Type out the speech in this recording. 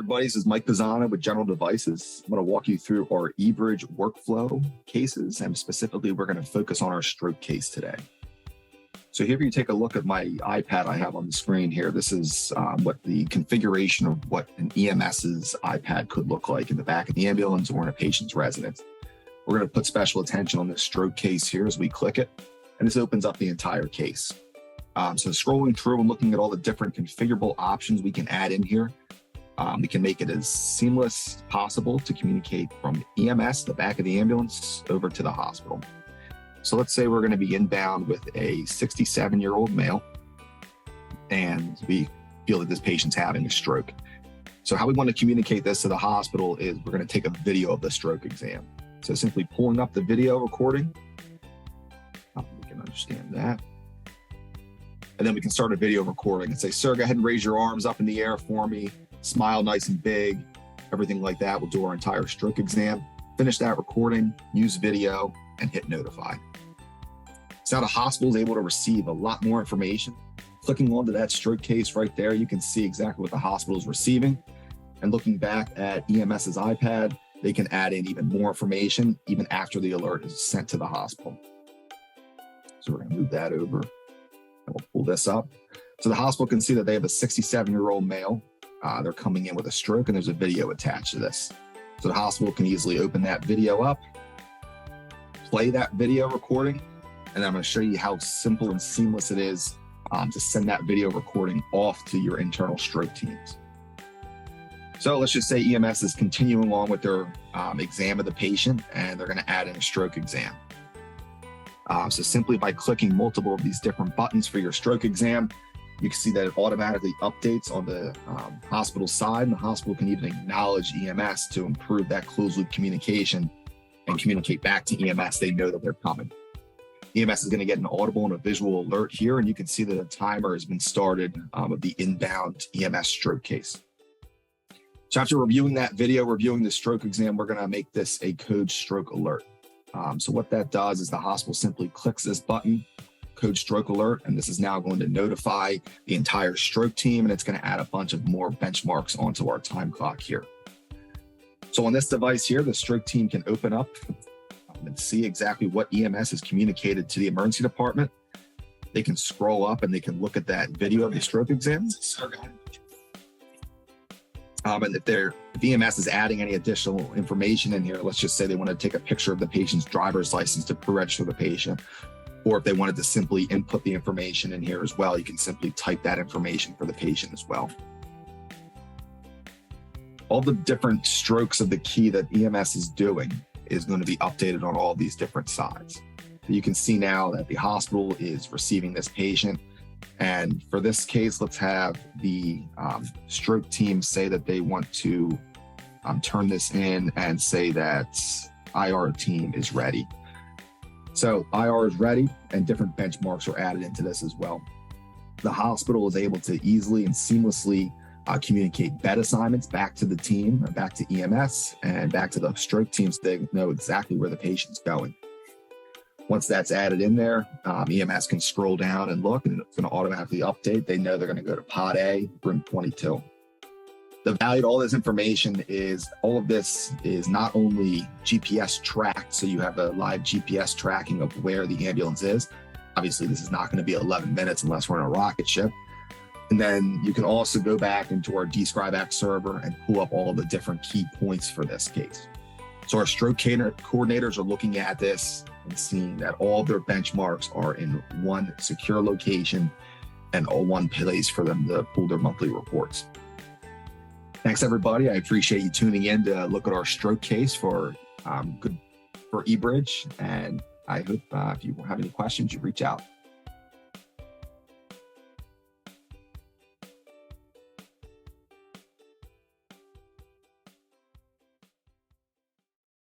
Everybody, this is Mike Pizzana with General Devices. I'm going to walk you through our eBridge workflow cases, and specifically, we're going to focus on our stroke case today. So here, if you take a look at my iPad I have on the screen here, this is what the configuration of what an EMS's iPad could look like in the back of the ambulance or in a patient's residence. We're going to put special attention on this stroke case here as we click it, and this opens up the entire case. So scrolling through and looking at all the different configurable options we can add in here, we can make it as seamless as possible to communicate from EMS, the back of the ambulance, over to the hospital. So let's say we're going to be inbound with a 67-year-old male, and we feel that this patient's having a stroke. So how we want to communicate this to the hospital is we're going to take a video of the stroke exam. So simply pulling up the video recording, we can understand that. And then we can start a video recording and say, "Sir, go ahead and raise your arms up in the air for me. Smile nice and big," everything like that. We'll do our entire stroke exam, finish that recording, use video, and hit notify. So now the hospital is able to receive a lot more information. Clicking onto that stroke case right there, you can see exactly what the hospital is receiving. And looking back at EMS's iPad, they can add in even more information even after the alert is sent to the hospital. So we're going to move that over, and we'll pull this up. So the hospital can see that they have a 67-year-old male. They're coming in with a stroke, and there's a video attached to this. So the hospital can easily open that video up, play that video recording, and I'm going to show you how simple and seamless it is to send that video recording off to your internal stroke teams. So let's just say EMS is continuing on with their exam of the patient, and they're going to add in a stroke exam. So simply by clicking multiple of these different buttons for your stroke exam, you can see that it automatically updates on the hospital side, and the hospital can even acknowledge EMS to improve that closed loop communication and communicate back to EMS. They know that they're coming. EMS is going to get an audible and a visual alert here, and you can see that a timer has been started of the inbound EMS stroke case. So after reviewing that video, reviewing the stroke exam, we're going to make this a code stroke alert. So what that does is the hospital simply clicks this button, code stroke alert, and this is now going to notify the entire stroke team, and it's going to add a bunch of more benchmarks onto our time clock here. So on this device here, the stroke team can open up and see exactly what EMS has communicated to the emergency department. They can scroll up and they can look at that video of the stroke exam. And if EMS is adding any additional information in here, let's just say they want to take a picture of the patient's driver's license to pre-register the patient, or if they wanted to simply input the information in here as well, you can simply type that information for the patient as well. All the different strokes of the key that EMS is doing is going to be updated on all these different sides. So you can see now that the hospital is receiving this patient. And for this case, let's have the stroke team say that they want to turn this in and say that IR team is ready. So IR is ready, and different benchmarks are added into this as well. The hospital is able to easily and seamlessly communicate bed assignments back to the team, back to EMS, and back to the stroke team so they know exactly where the patient's going. Once that's added in there, EMS can scroll down and look, and it's going to automatically update. They know they're going to go to pod A, room 22. The value to all this information is all of this is not only GPS tracked, so you have a live GPS tracking of where the ambulance is. Obviously, this is not going to be 11 minutes unless we're in a rocket ship. And then you can also go back into our DescribeX server and pull up all the different key points for this case. So our stroke coordinators are looking at this and seeing that all their benchmarks are in one secure location and all one place for them to pull their monthly reports. Thanks, everybody. I appreciate you tuning in to look at our stroke case for eBridge. And I hope if you have any questions, you reach out.